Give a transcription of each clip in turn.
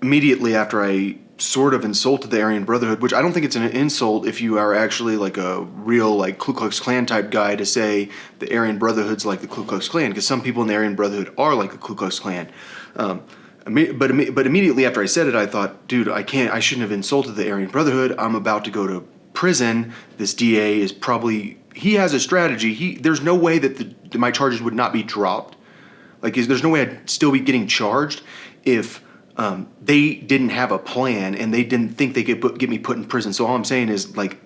immediately after I sort of insulted the Aryan Brotherhood, which I don't think it's an insult if you are actually like a real like Ku Klux Klan type guy to say the Aryan Brotherhood's like the Ku Klux Klan, because some people in the Aryan Brotherhood are like the Ku Klux Klan. But immediately after I said it, I thought, dude, I shouldn't have insulted the Aryan Brotherhood. I'm about to go to prison. This DA is probably, he has a strategy. There's no way that my charges would not be dropped. Like, there's no way I'd still be getting charged if they didn't have a plan and they didn't think they could get me put in prison. So all I'm saying is, like,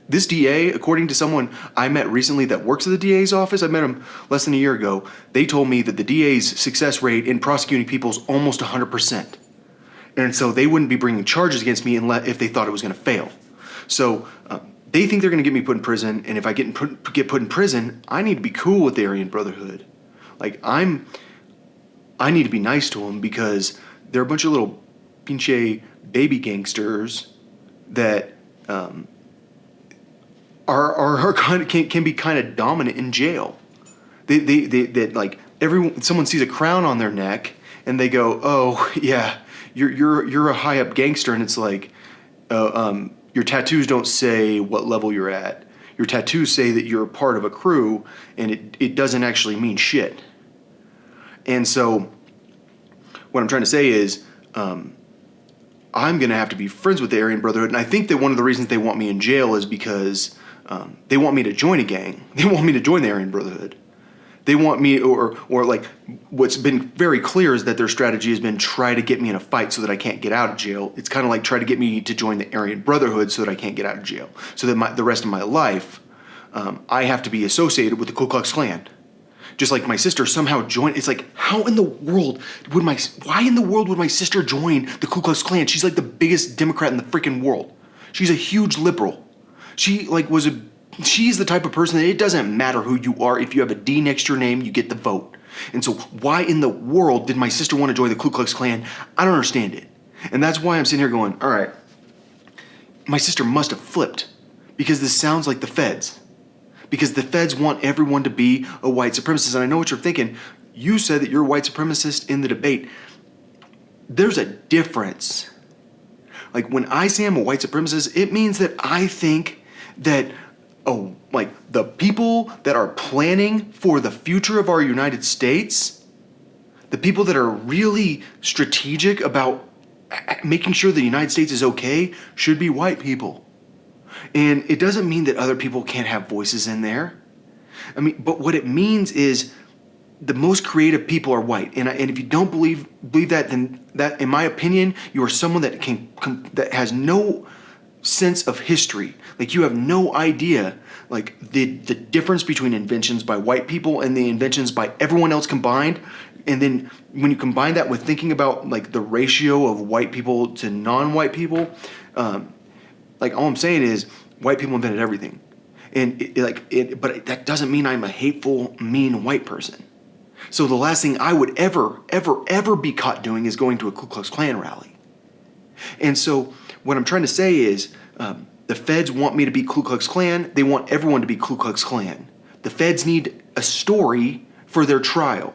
this DA, according to someone I met recently that works at the DA's office, I met him less than a year ago, they told me that the DA's success rate in prosecuting people is almost 100%. And so they wouldn't be bringing charges against me if they thought it was going to fail. So they think they're going to get me put in prison, and if I get put in prison, I need to be cool with the Aryan Brotherhood. Like, I need to be nice to them because they're a bunch of little pinche baby gangsters that are kind of can be kind of dominant in jail. They like someone sees a crown on their neck and they go, oh yeah, you're a high up gangster, and it's like, your tattoos don't say what level you're at. Your tattoos say that you're a part of a crew, and it doesn't actually mean shit. And so what I'm trying to say is, I'm going to have to be friends with the Aryan Brotherhood. And I think that one of the reasons they want me in jail is because they want me to join a gang. They want me to join the Aryan Brotherhood. They want me, or like, what's been very clear is that their strategy has been try to get me in a fight so that I can't get out of jail. It's kind of like try to get me to join the Aryan Brotherhood so that I can't get out of jail. So that the rest of my life, I have to be associated with the Ku Klux Klan. Just like my sister somehow joined. It's like, why in the world would my sister join the Ku Klux Klan? She's like the biggest Democrat in the freaking world. She's a huge liberal. She's the type of person that it doesn't matter who you are. If you have a D next to your name, you get the vote. And so why in the world did my sister want to join the Ku Klux Klan? I don't understand it. And that's why I'm sitting here going, all right, my sister must have flipped, because this sounds like the feds. Because the feds want everyone to be a white supremacist. And I know what you're thinking. You said that you're a white supremacist in the debate. There's a difference. Like, when I say I'm a white supremacist, it means that I think that, like, the people that are planning for the future of our United States, the people that are really strategic about making sure the United States is okay, should be white people. And it doesn't mean that other people can't have voices in there. I mean, but what it means is the most creative people are white. And if you don't believe that, then that, in my opinion, you are someone that that has no sense of history. Like, you have no idea, like, the difference between inventions by white people and the inventions by everyone else combined. And then when you combine that with thinking about, like, the ratio of white people to non-white people, like, all I'm saying is white people invented everything. And but that doesn't mean I'm a hateful, mean white person. So the last thing I would ever be caught doing is going to a Ku Klux Klan rally. And so what I'm trying to say is, the feds want me to be Ku Klux Klan. They want everyone to be Ku Klux Klan. The feds need a story for their trial.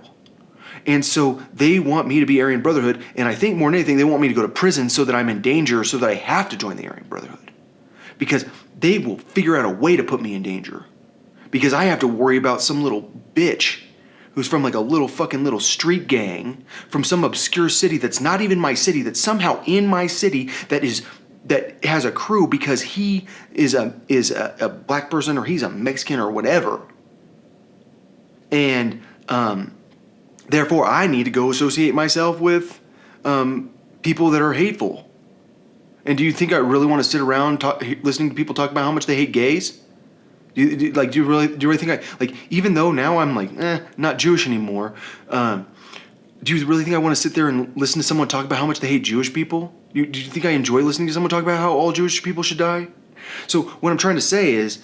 And so they want me to be Aryan Brotherhood. And I think more than anything, they want me to go to prison so that I'm in danger, so that I have to join the Aryan Brotherhood. Because they will figure out a way to put me in danger. Because I have to worry about some little bitch who's from like a little street gang from some obscure city that's not even my city, that's somehow in my city, that has a crew because he is a black person, or he's a Mexican or whatever. And therefore I need to go associate myself with people that are hateful. And do you think I really want to sit around listening to people talk about how much they hate gays? Do you really think even though now I'm like, not Jewish anymore, do you really think I want to sit there and listen to someone talk about how much they hate Jewish people? Do you think I enjoy listening to someone talk about how all Jewish people should die? So what I'm trying to say is,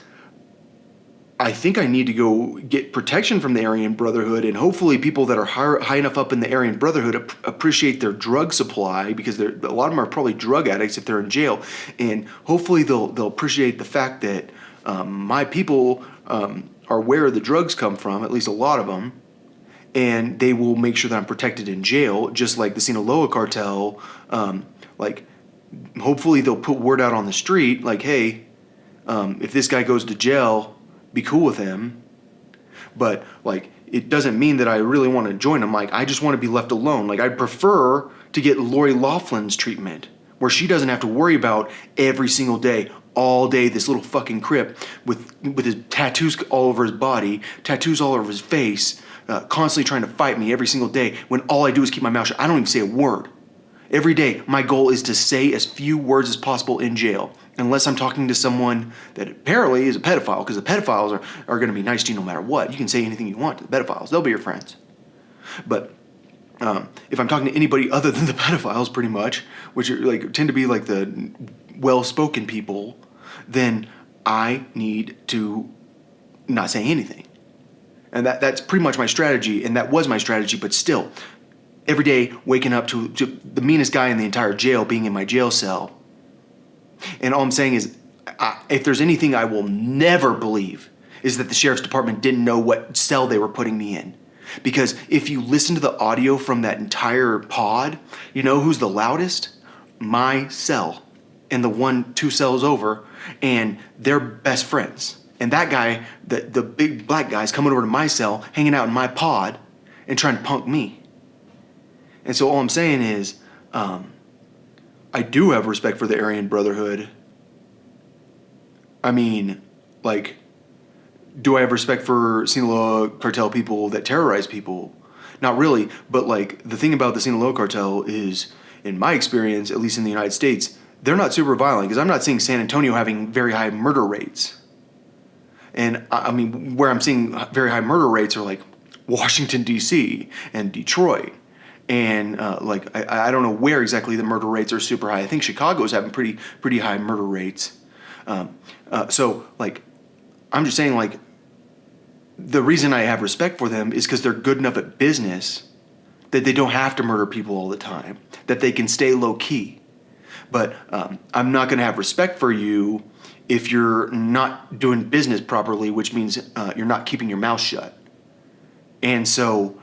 I think I need to go get protection from the Aryan Brotherhood, and hopefully people that are high enough up in the Aryan Brotherhood appreciate their drug supply, because a lot of them are probably drug addicts if they're in jail, and hopefully they'll appreciate the fact that my people are where the drugs come from, at least a lot of them, and they will make sure that I'm protected in jail, just like the Sinaloa cartel. Like, hopefully they'll put word out on the street, like, hey, if this guy goes to jail, be cool with him. But, like, it doesn't mean that I really want to join him. Like, I just want to be left alone. Like, I'd prefer to get Lori Laughlin's treatment, where she doesn't have to worry about every single day, all day, this little fucking crip with his tattoos all over his body, tattoos all over his face, constantly trying to fight me every single day, when all I do is keep my mouth shut. I don't even say a word. Every day, my goal is to say as few words as possible in jail, unless I'm talking to someone that apparently is a pedophile, because the pedophiles are going to be nice to you no matter what. You can say anything you want to the pedophiles. They'll be your friends. But if I'm talking to anybody other than the pedophiles, pretty much, which are, like, tend to be like the well-spoken people, then I need to not say anything. And that's pretty much my strategy, and that was my strategy, but still, every day waking up to the meanest guy in the entire jail being in my jail cell. And all I'm saying is, if there's anything I will never believe, is that the sheriff's department didn't know what cell they were putting me in. Because if you listen to the audio from that entire pod, you know who's the loudest? My cell and the 2 cells over, and they're best friends. And that guy, the big black guy's coming over to my cell, hanging out in my pod, and trying to punk me. And so all I'm saying is, I do have respect for the Aryan Brotherhood. I mean, like, do I have respect for Sinaloa cartel people that terrorize people? Not really, but, like, the thing about the Sinaloa cartel is, in my experience, at least in the United States, they're not super violent, because I'm not seeing San Antonio having very high murder rates. And, I mean, where I'm seeing very high murder rates are, like, Washington, D.C. and Detroit. And, like, I don't know where exactly the murder rates are super high. I think Chicago's having pretty high murder rates. So, like, I'm just saying, like, the reason I have respect for them is because they're good enough at business that they don't have to murder people all the time, that they can stay low key. But I'm not going to have respect for you if you're not doing business properly, which means you're not keeping your mouth shut. And so,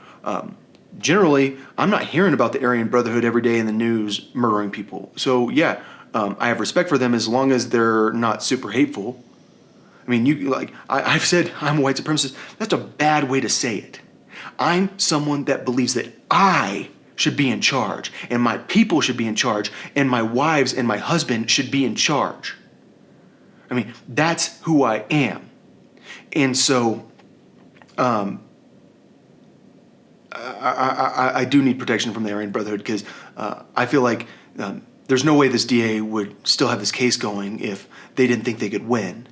generally, I'm not hearing about the Aryan Brotherhood every day in the news murdering people. So, yeah, I have respect for them as long as they're not super hateful. I mean, I've said I'm a white supremacist. That's a bad way to say it. I'm someone that believes that I should be in charge, and my people should be in charge, and my wives and my husband should be in charge. I mean, that's who I am. And so, I do need protection from the Aryan Brotherhood, because I feel like there's no way this DA would still have this case going if they didn't think they could win.